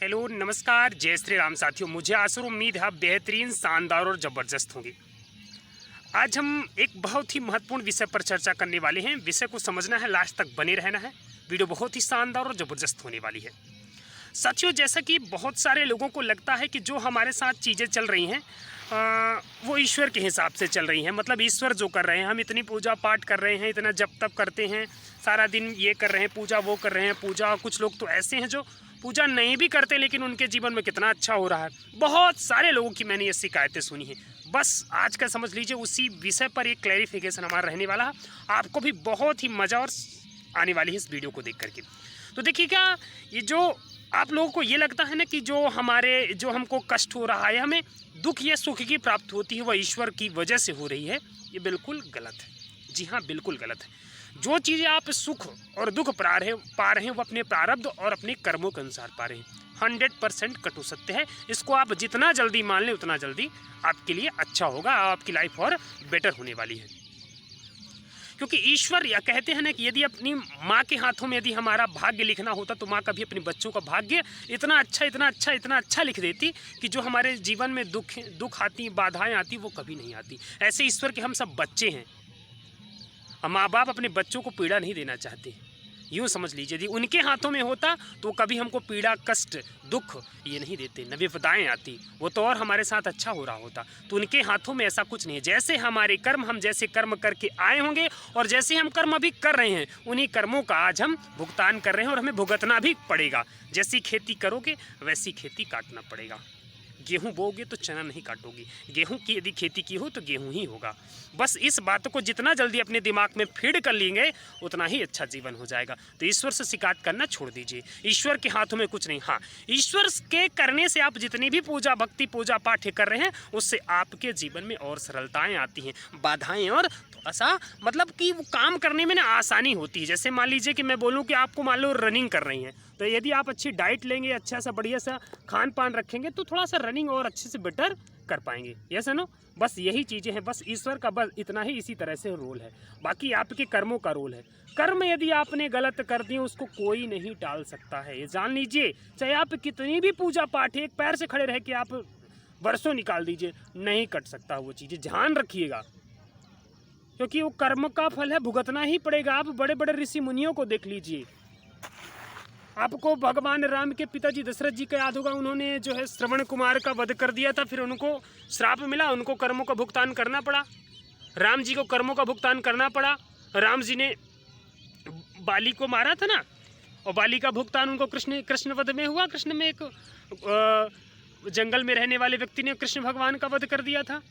Hello नमस्कार जय श्री राम साथियों। मुझे आशा और उम्मीद है बेहतरीन शानदार और ज़बरदस्त होंगे। आज हम एक बहुत ही महत्वपूर्ण विषय पर चर्चा करने वाले हैं। विषय को समझना है, लास्ट तक बने रहना है। वीडियो बहुत ही शानदार और ज़बरदस्त होने वाली है साथियों। जैसा कि बहुत सारे लोगों को लगता है कि जो हमारे साथ चीज़ें चल रही हैं वो ईश्वर के हिसाब से चल रही हैं। मतलब ईश्वर जो कर रहे हैं, हम इतनी पूजा पाठ कर रहे हैं, इतना जप तप करते हैं, सारा दिन ये कर रहे हैं, पूजा वो कर रहे हैं पूजा। कुछ लोग तो ऐसे हैं जो पूजा नहीं भी करते लेकिन उनके जीवन में कितना अच्छा हो रहा है। बहुत सारे लोगों की मैंने ये शिकायतें सुनी हैं। बस आज का समझ लीजिए उसी विषय पर एक क्लैरिफिकेशन हमारा रहने वाला है। आपको भी बहुत ही मज़ा और आने वाली है इस वीडियो को देख करके। तो देखिए, क्या ये जो आप लोगों को ये लगता है ना कि जो हमको कष्ट हो रहा है, हमें दुख या सुख की प्राप्ति होती है, वह ईश्वर की वजह से हो रही है, ये बिल्कुल गलत है। जी हाँ, बिल्कुल गलत है। जो चीज़ें आप सुख और दुख पा रहे हैं वो अपने प्रारब्ध और अपने कर्मों के अनुसार पा रहे हैं। 100% कटु सत्य है। इसको आप जितना जल्दी मान लें उतना जल्दी आपके लिए अच्छा होगा, आपकी लाइफ और बेटर होने वाली है। क्योंकि ईश्वर या कहते हैं ना कि यदि अपनी माँ के हाथों में यदि हमारा भाग्य लिखना होता तो माँ कभी अपने बच्चों का भाग्य इतना अच्छा लिख देती कि जो हमारे जीवन में दुख आती, बाधाएं आती, वो कभी नहीं आती। ऐसे ईश्वर के हम सब बच्चे हैं। माँ बाप अपने बच्चों को पीड़ा नहीं देना चाहते। यूँ समझ लीजिए, यदि उनके हाथों में होता तो कभी हमको पीड़ा, कष्ट, दुख ये नहीं देते, न विपदाएँ आती, वो तो और हमारे साथ अच्छा हो रहा होता। तो उनके हाथों में ऐसा कुछ नहीं है। जैसे हमारे कर्म, हम जैसे कर्म करके आए होंगे और जैसे हम कर्म अभी कर रहे हैं, उन्हीं कर्मों का आज हम भुगतान कर रहे हैं और हमें भुगतना भी पड़ेगा। जैसी खेती करोगे वैसी खेती काटना पड़ेगा। गेहूँ बोओगे तो चना नहीं काटोगी। गेहूँ की यदि खेती की हो तो गेहूँ ही होगा। बस इस बात को जितना जल्दी अपने दिमाग में फीड कर लेंगे उतना ही अच्छा जीवन हो जाएगा। तो ईश्वर से शिकायत करना छोड़ दीजिए। ईश्वर के हाथों में कुछ नहीं। हाँ, ईश्वर के करने से आप जितनी भी पूजा भक्ति पूजा पाठ कर रहे हैं उससे आपके जीवन में और सरलताएँ आती हैं, बाधाएँ और ऐसा मतलब कि वो काम करने में ना आसानी होती है। जैसे मान लीजिए कि मैं बोलूँ कि आपको मान लो रनिंग कर रही हैं, तो यदि आप अच्छी डाइट लेंगे, अच्छा सा बढ़िया सा खान पान रखेंगे तो थोड़ा सा रनिंग और अच्छे से बेटर कर पाएंगे। यस है नो? बस यही चीज़ें हैं। बस ईश्वर का बस इतना ही इसी तरह से रोल है। बाकी आपके कर्मों का रोल है। कर्म यदि आपने गलत कर दिए उसको कोई नहीं टाल सकता है, ये जान लीजिए। चाहे आप कितनी भी पूजा पाठ, एक पैर से खड़े रह के आप वर्षों निकाल दीजिए, नहीं कट सकता वो चीज़ें, ध्यान रखिएगा। क्योंकि वो कर्म का फल है, भुगतना ही पड़ेगा। आप बड़े बड़े ऋषि मुनियों को देख लीजिए। आपको भगवान राम के पिताजी दशरथ जी का याद होगा, उन्होंने जो है श्रवण कुमार का वध कर दिया था, फिर उनको श्राप मिला, उनको कर्मों का भुगतान करना पड़ा। राम जी को कर्मों का भुगतान करना पड़ा। राम जी ने बाली को मारा था ना, और बाली का भुगतान उनको कृष्ण वध में हुआ। कृष्ण में एक जंगल में रहने वाले व्यक्ति ने कृष्ण भगवान का वध कर दिया था,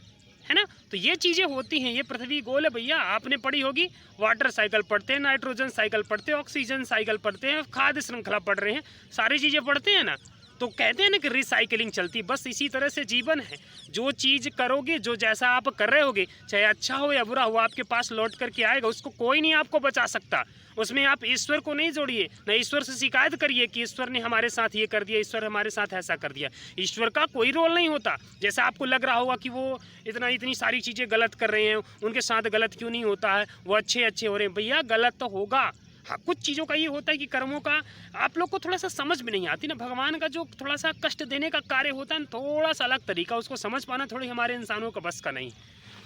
है ना। तो ये चीज़ें होती हैं। ये पृथ्वी गोल है भैया। आपने पढ़ी होगी, वाटर साइकिल पढ़ते हैं, नाइट्रोजन साइकिल पढ़ते हैं, ऑक्सीजन साइकिल पढ़ते हैं, खाद्य श्रृंखला पढ़ रहे हैं, सारी चीज़ें पढ़ते हैं ना। तो कहते हैं ना कि रिसाइकलिंग चलती है। बस इसी तरह से जीवन है। जो चीज़ करोगे, जो जैसा आप कर रहे होगे, चाहे अच्छा हो या बुरा हो, आपके पास लौट करके आएगा। उसको कोई नहीं आपको बचा सकता। उसमें आप ईश्वर को नहीं जोड़िए, न ईश्वर से शिकायत करिए कि ईश्वर ने हमारे साथ ये कर दिया, ईश्वर हमारे साथ ऐसा कर दिया। ईश्वर का कोई रोल नहीं होता। जैसा आपको लग रहा होगा कि वो इतनी सारी चीज़ें गलत कर रहे हैं, उनके साथ गलत क्यों नहीं होता है, वो अच्छे हो रहे हैं। भैया गलत तो होगा। हाँ, कुछ चीज़ों का ये होता है कि कर्मों का आप लोग को थोड़ा सा समझ में नहीं आती ना। भगवान का जो थोड़ा सा कष्ट देने का कार्य होता है, थोड़ा सा अलग तरीका, उसको समझ पाना थोड़ी हमारे इंसानों का बस का नहीं।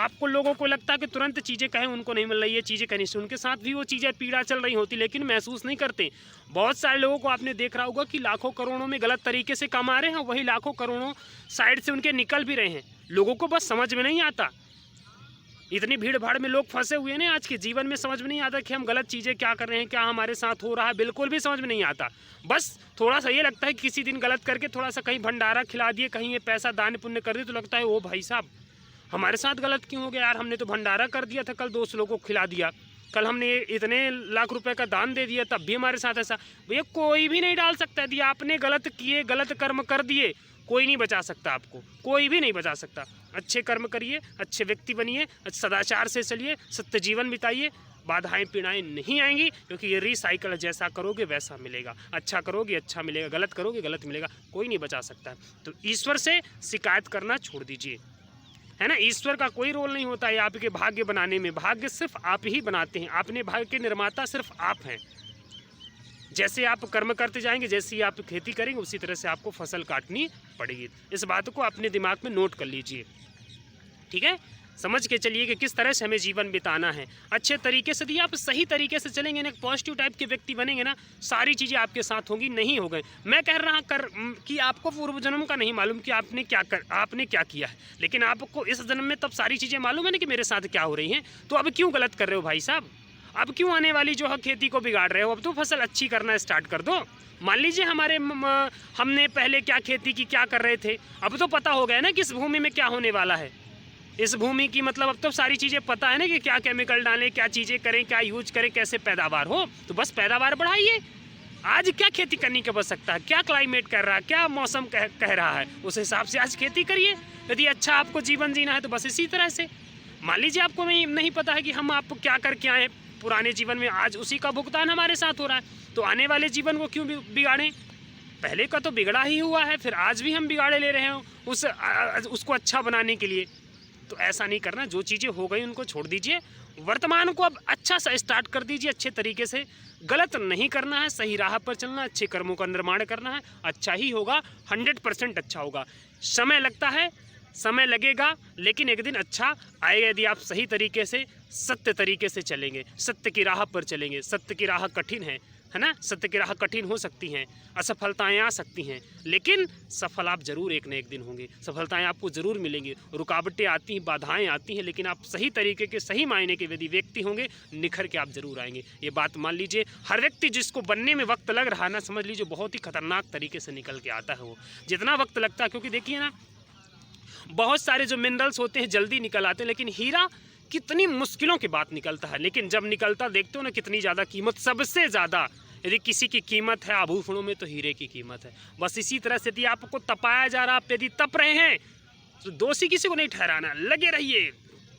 आपको लोगों को लगता है कि तुरंत चीज़ें कहें उनको नहीं मिल रही है, चीज़ें कहीं से उनके साथ भी वो चीज़ें पीड़ा चल रही होती, लेकिन महसूस नहीं करते। बहुत सारे लोगों को आपने देख रहा होगा कि लाखों करोड़ों में गलत तरीके से कमा रहे हैं, वही लाखों करोड़ों साइड से उनके निकल भी रहे हैं। लोगों को बस समझ में नहीं आता। इतनी भीड़ भाड़ में लोग फंसे हुए हैं आज के जीवन में, समझ में नहीं आता कि हम गलत चीज़ें क्या कर रहे हैं, क्या हमारे साथ हो रहा है, बिल्कुल भी समझ में नहीं आता। बस थोड़ा सा ये लगता है कि किसी दिन गलत करके थोड़ा सा कहीं भंडारा खिला दिए, कहीं ये पैसा दान पुण्य कर दिए, तो लगता है ओ भाई साहब हमारे साथ गलत क्यों हो गया यार, हमने तो भंडारा कर दिया था, कल 200 लोगों को खिला दिया, कल हमने इतने लाख रुपए का दान दे दिया, तब भी हमारे साथ ऐसा। भैया कोई भी नहीं डाल सकता। यदि आपने गलत किए, गलत कर्म कर दिए, कोई नहीं बचा सकता आपको, कोई भी नहीं बचा सकता। अच्छे कर्म करिए, अच्छे व्यक्ति बनिए, सदाचार से चलिए, सत्य जीवन बिताइए, बाधाएं पीड़ाएं नहीं आएंगी। क्योंकि ये रिसाइकल, जैसा करोगे वैसा मिलेगा। अच्छा करोगे अच्छा मिलेगा, गलत करोगे गलत मिलेगा, कोई नहीं बचा सकता। तो ईश्वर से शिकायत करना छोड़ दीजिए, है ना। ईश्वर का कोई रोल नहीं होता है आपके भाग्य बनाने में। भाग्य सिर्फ आप ही बनाते हैं। अपने भाग्य के निर्माता सिर्फ आप हैं। जैसे आप कर्म करते जाएंगे, जैसे ही आप खेती करेंगे, उसी तरह से आपको फसल काटनी पड़ेगी। इस बात को अपने दिमाग में नोट कर लीजिए, ठीक है। समझ के चलिए कि किस तरह से हमें जीवन बिताना है अच्छे तरीके से। यदि आप सही तरीके से चलेंगे ना, पॉजिटिव टाइप के व्यक्ति बनेंगे ना, सारी चीज़ें आपके साथ होंगी। नहीं हो गए, मैं कह रहा कि आपको पूर्व जन्म का नहीं मालूम कि आपने क्या किया है, लेकिन आपको इस जन्म में तब सारी चीज़ें मालूम है ना कि मेरे साथ क्या हो रही हैं। तो अब क्यों गलत कर रहे हो भाई साहब? अब क्यों आने वाली जो है खेती को बिगाड़ रहे हो? अब तो फसल अच्छी करना स्टार्ट कर दो। मान लीजिए हमने पहले क्या खेती की, क्या कर रहे थे, अब तो पता हो गया ना कि इस भूमि में क्या होने वाला है। इस भूमि की मतलब अब तो सारी चीज़ें पता है ना कि क्या केमिकल डालें, क्या चीज़ें करें, क्या यूज करें, कैसे पैदावार हो। तो बस पैदावार बढ़ाइए। आज क्या खेती करने की आवश्यकता है, क्या क्लाइमेट कर रहा है, क्या मौसम कह रहा है, उस हिसाब से आज खेती करिए। यदि अच्छा आपको जीवन जीना है तो बस इसी तरह से। मान लीजिए आपको नहीं पता है कि हम आपको क्या करके आए पुराने जीवन में, आज उसी का भुगतान हमारे साथ हो रहा है। तो आने वाले जीवन को क्यों बिगाड़ें? पहले का तो बिगड़ा ही हुआ है, फिर आज भी हम बिगाड़े ले रहे हैं उसको अच्छा बनाने के लिए। तो ऐसा नहीं करना। जो चीज़ें हो गई उनको छोड़ दीजिए, वर्तमान को अब अच्छा सा स्टार्ट कर दीजिए अच्छे तरीके से। गलत नहीं करना है, सही राह पर चलना, अच्छे कर्मों का निर्माण करना है। अच्छा ही होगा, 100% अच्छा होगा। समय लगता है, समय लगेगा, लेकिन एक दिन अच्छा आएगा यदि आप सही तरीके से सत्य तरीके से चलेंगे, सत्य की राह पर चलेंगे। सत्य की राह कठिन है ना, सत्य की राह कठिन हो सकती हैं, असफलताएं आ सकती हैं, लेकिन सफल आप जरूर एक न एक दिन होंगे। सफलताएं आपको जरूर मिलेंगी। रुकावटें आती हैं, बाधाएं आती हैं, लेकिन आप सही तरीके के, सही मायने के यदि व्यक्ति होंगे, निखर के आप जरूर आएंगे। ये बात मान लीजिए। हर व्यक्ति जिसको बनने में वक्त लग रहा है ना, समझ लीजिए बहुत ही खतरनाक तरीके से निकल के आता है वो। जितना वक्त लगता है, क्योंकि देखिए ना, बहुत सारे जो मिनरल्स होते हैं जल्दी निकल आते हैं, लेकिन हीरा कितनी मुश्किलों के बाद निकलता है। लेकिन जब निकलता देखते हो ना, कितनी ज़्यादा कीमत, सबसे ज़्यादा यदि किसी की कीमत है आभूषणों में, तो हीरे की कीमत है। बस इसी तरह से यदि आपको तपाया जा रहा, आप यदि तप रहे हैं, तो दोषी किसी को नहीं ठहराना, लगे रहिए,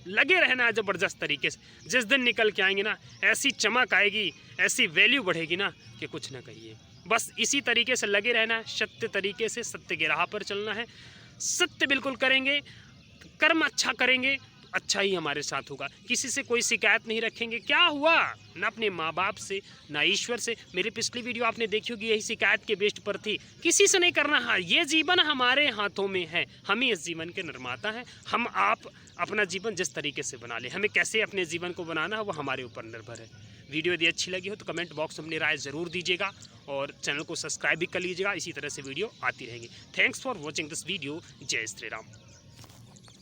लगे रहना ज़बरदस्त तरीके से। जिस दिन निकल के आएंगे ना, ऐसी चमक आएगी, ऐसी वैल्यू बढ़ेगी ना कि कुछ ना कहिए। बस इसी तरीके से लगे रहना, सत्य तरीके से, सत्य की राह पर चलना है। सत्य बिल्कुल करेंगे, कर्म अच्छा करेंगे, अच्छा ही हमारे साथ होगा। किसी से कोई शिकायत नहीं रखेंगे। क्या हुआ ना, अपने माँ बाप से ना ईश्वर से। मेरी पिछली वीडियो आपने देखी होगी, यही शिकायत के बेस्ट पर थी। किसी से नहीं करना है। ये जीवन हमारे हाथों में है, हम ही इस जीवन के निर्माता हैं। हम आप अपना जीवन जिस तरीके से बना ले, हमें कैसे अपने जीवन को बनाना है वो हमारे ऊपर निर्भर है। वीडियो यदि अच्छी लगी हो तो कमेंट बॉक्स में अपनी राय ज़रूर दीजिएगा, और चैनल को सब्सक्राइब भी कर लीजिएगा। इसी तरह से वीडियो आती रहेंगी। Thanks for watching this video. जय श्री राम।